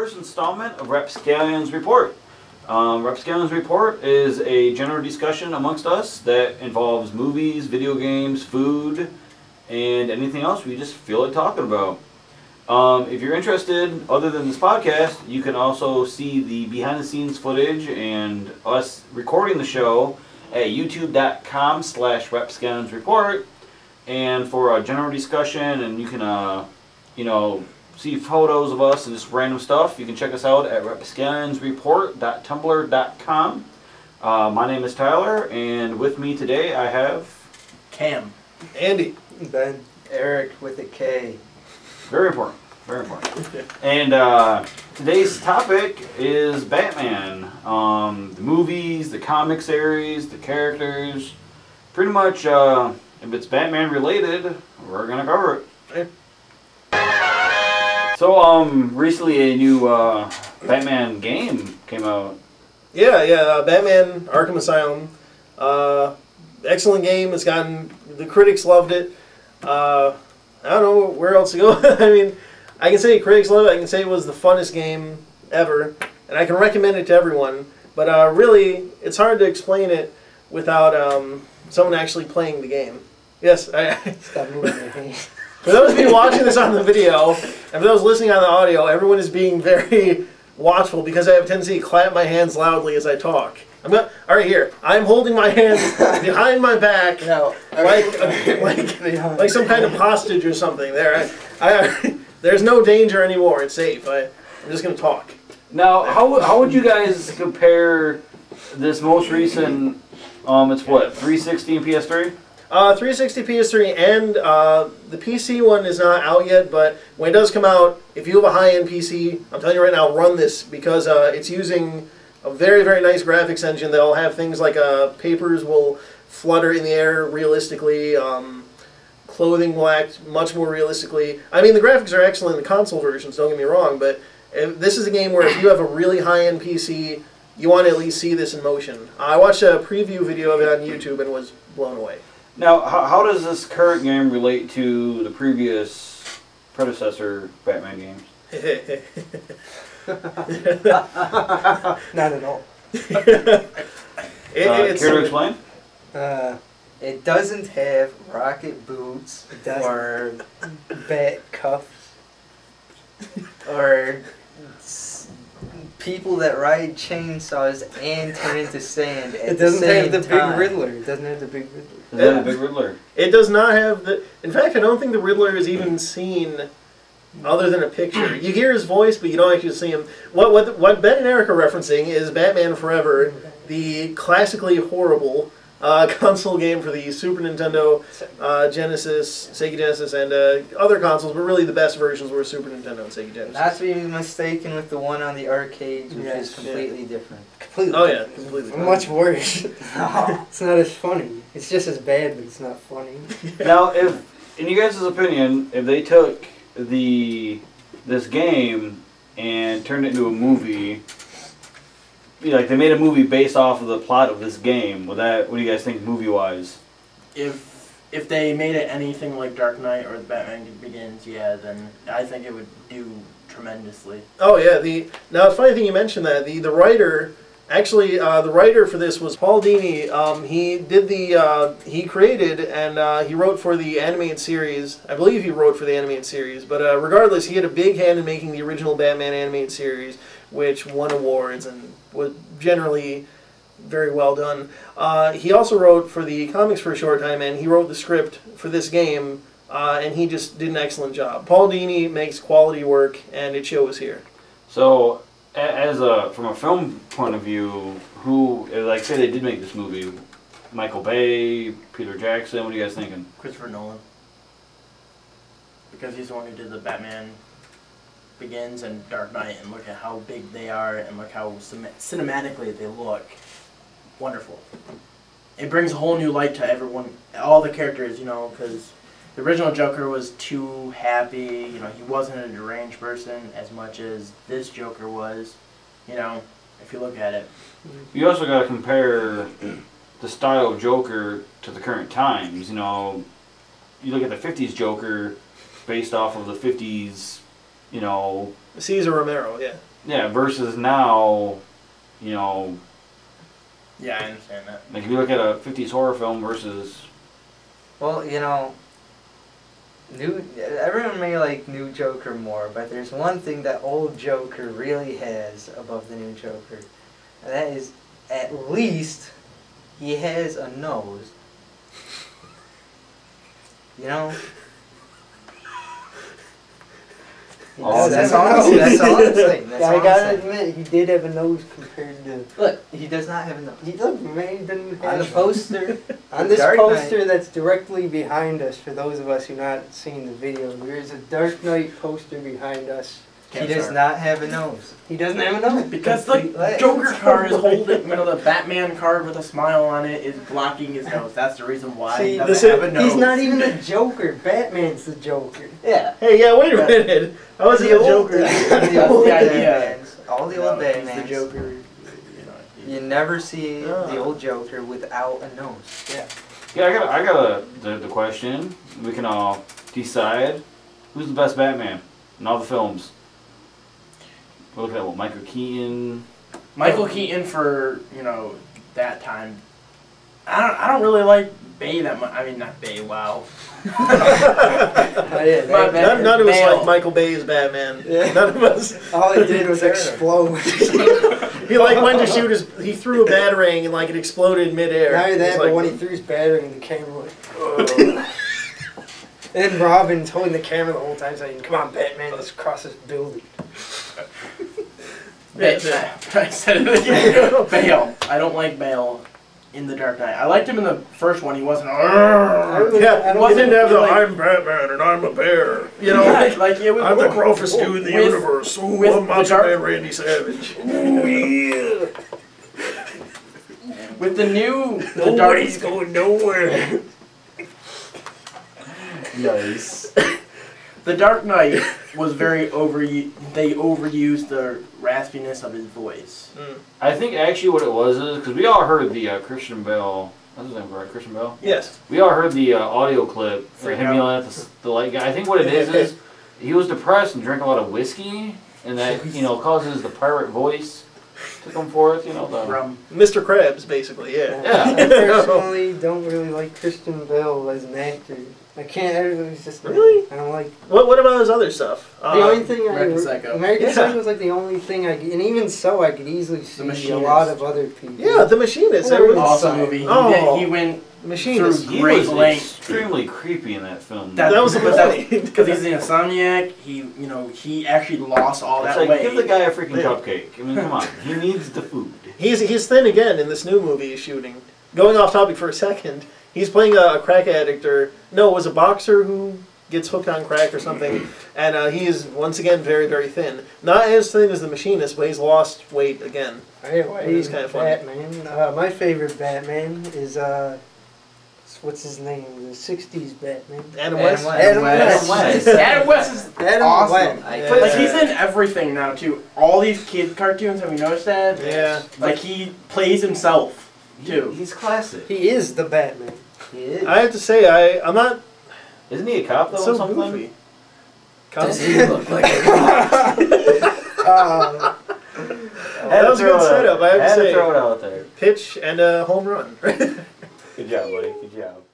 first installment of Rapscallions Report. Rapscallions Report is a general discussion amongst us that involves movies, video games, food, and anything else we just feel like talking about. If you're interested, other than this podcast, you can also see the behind-the-scenes footage and us recording the show at youtube.com/Rapscallions Report. And for a general discussion, and you can, see photos of us and just random stuff, you can check us out at rapscallionsreport.tumblr.com. My name is Tyler, and with me today I have Cam, Andy, Ben, Eric with a K. very important, very important. And today's topic is Batman. The movies, the comic series, the characters. Pretty much, if it's Batman related, we're gonna cover it. So, recently a new Batman game came out. Yeah, Batman Arkham Asylum. Excellent game. It's gotten, the critics loved it. I don't know where else to go. I mean, I can say critics love it. I can say it was the funnest game ever, and I can recommend it to everyone. But really, it's hard to explain it without someone actually playing the game. Yes, Stop moving your hands. For those of you watching this on the video, and for those listening on the audio, everyone is being very watchful because I have a tendency to clap my hands loudly as I talk. All right, here. I'm holding my hands behind my back, like some kind of hostage or something. There's no danger anymore. It's safe. I'm just going to talk. Now, how would you guys compare this most recent? It's what, 360 and PS3? 360, PS3, and the PC one is not out yet, but when it does come out, if you have a high-end PC, I'm telling you right now, run this, because it's using a very, very nice graphics engine that'll have things like papers will flutter in the air realistically, clothing will act much more realistically. I mean, the graphics are excellent in the console versions, don't get me wrong, but this is a game where if you have a really high-end PC, you want to at least see this in motion. I watched a preview video of it on YouTube and was blown away. Now, how does this current game relate to the previous predecessor Batman games? Not at all. Care to explain? It doesn't have rocket boots or bat cuffs or people that ride chainsaws and turn into sand at the same time. It doesn't have the big Riddler. It doesn't have the big Riddler. Is that a big Riddler? It does not have the... In fact, I don't think the Riddler is even seen other than a picture. You hear his voice, but you don't actually see him. What Ben and Eric are referencing is Batman Forever, the classically horrible console game for the Super Nintendo, Genesis, Sega Genesis, and other consoles, but really the best versions were Super Nintendo and Sega Genesis. Not to be mistaken with the one on the arcades, which is completely different. Completely. Oh yeah, completely. Much worse. It's not as funny. It's just as bad, but it's not funny. Now, if, in you guys' opinion, if they took this game and turned it into a movie, like they made a movie based off of the plot of this game, what do you guys think movie-wise? If they made it anything like Dark Knight or Batman Begins, yeah, then I think it would do tremendously. Oh yeah, now it's funny thing you mentioned that the writer. Actually, the writer for this was Paul Dini. He created and he wrote for the animated series. I believe he wrote for the animated series. But regardless, he had a big hand in making the original Batman animated series, which won awards and was generally very well done. He also wrote for the comics for a short time, and he wrote the script for this game, and he just did an excellent job. Paul Dini makes quality work, and it shows here. So, from a film point of view, like say they did make this movie, Michael Bay, Peter Jackson, what are you guys thinking? Christopher Nolan. Because he's the one who did the Batman Begins and Dark Knight, and look at how big they are, and look how cinematically they look. Wonderful. It brings a whole new light to everyone, all the characters, because the original Joker was too happy, he wasn't a deranged person as much as this Joker was, if you look at it. You also got to compare the style of Joker to the current times, you look at the 50s Joker based off of the 50s, Cesar Romero, yeah. Yeah, versus now, you know. Yeah, I understand that. Like if you look at a 50s horror film versus. Well, you know, everyone may like new Joker more, but there's one thing that old Joker really has above the new Joker, and that is at least he has a nose. You know? Oh, That's all I'm saying. Yeah, I gotta admit, he did have a nose compared to... Look, he does not have a nose. Look, man, he doesn't have... On the poster, on this Dark poster Knight. that's directly behind us, for those of us who not seen the video, there is a Dark Knight poster behind us. He does not have a nose. He doesn't have a nose. Because the Joker card is holding, the Batman card with a smile on it is blocking his nose. That's the reason why he doesn't have a nose. He's not even the Joker. Batman's the Joker. Yeah. Hey, yeah, wait a minute. How is he a Joker? The old Batmans, all the old He's Batmans. the Joker. You never see the old Joker without a nose. Yeah. Yeah, I got the question. We can all decide who's the best Batman in all the films. We're looking at what Michael Keaton. Michael Keaton for that time. I don't really like Bay that much. I mean, not Bay. Wow. Yeah, none of us like Michael Bay's Batman. Yeah. None of us. All he did was explode. He went to shoot his. He threw a batarang and it exploded midair. Not only that, but when he threw his batarang, the camera went. Oh. And Robin's holding the camera the whole time, saying, "Come on, Batman, let's cross this building." I said it again. Bale. I don't like Bale in The Dark Knight. I liked him in the first one. He wasn't. Yeah, he didn't have the "I'm Batman and I'm a bear." It was. I'm the gruffest dude in the universe. Ooh, I'm Macho Man Randy Savage. Ooh, yeah. With the new. Nobody's going nowhere. Nice. The Dark Knight was very they overused the raspiness of his voice. I think actually what it was is because we all heard the Christian Bale. What's his name, right? Christian Bale. Yes. We all heard the audio clip of him yelling at the light guy. I think what it is he was depressed and drank a lot of whiskey, and that causes the pirate voice to come forth. The Mr. Krabs, basically. Yeah. Yeah. I personally don't really like Christian Bale as an actor. I can't. Everybody's just really. I don't like. What about his other stuff? The only thing American Psycho. American Psycho was the only thing and even so, I could easily see a lot of other people. Yeah, The Machinist. Awesome movie. He went Machinist. He was extremely creepy in that film. That was because he's an insomniac. He actually lost all that weight. Give the guy a freaking cupcake. I mean, come on. He needs the food. He's thin again in this new movie he's shooting. Going off topic for a second. He's playing a crack addict, it was a boxer who gets hooked on crack or something, and he is once again very, very thin. Not as thin as the Machinist, but he's lost weight again. He's kind of Batman. My favorite Batman is what's his name? The '60s Batman. Adam West. Adam West is awesome. He's in everything now too. All these kid cartoons. Have you noticed that? Yeah. He plays himself too. He's classic. He is the Batman. He is. I have to say, I'm not. Isn't he a cop though? So or something? goofy. Does he look like a cop? That was a good setup. I have to say. Throw it out there. Pitch and a home run. Good job, buddy. Good job.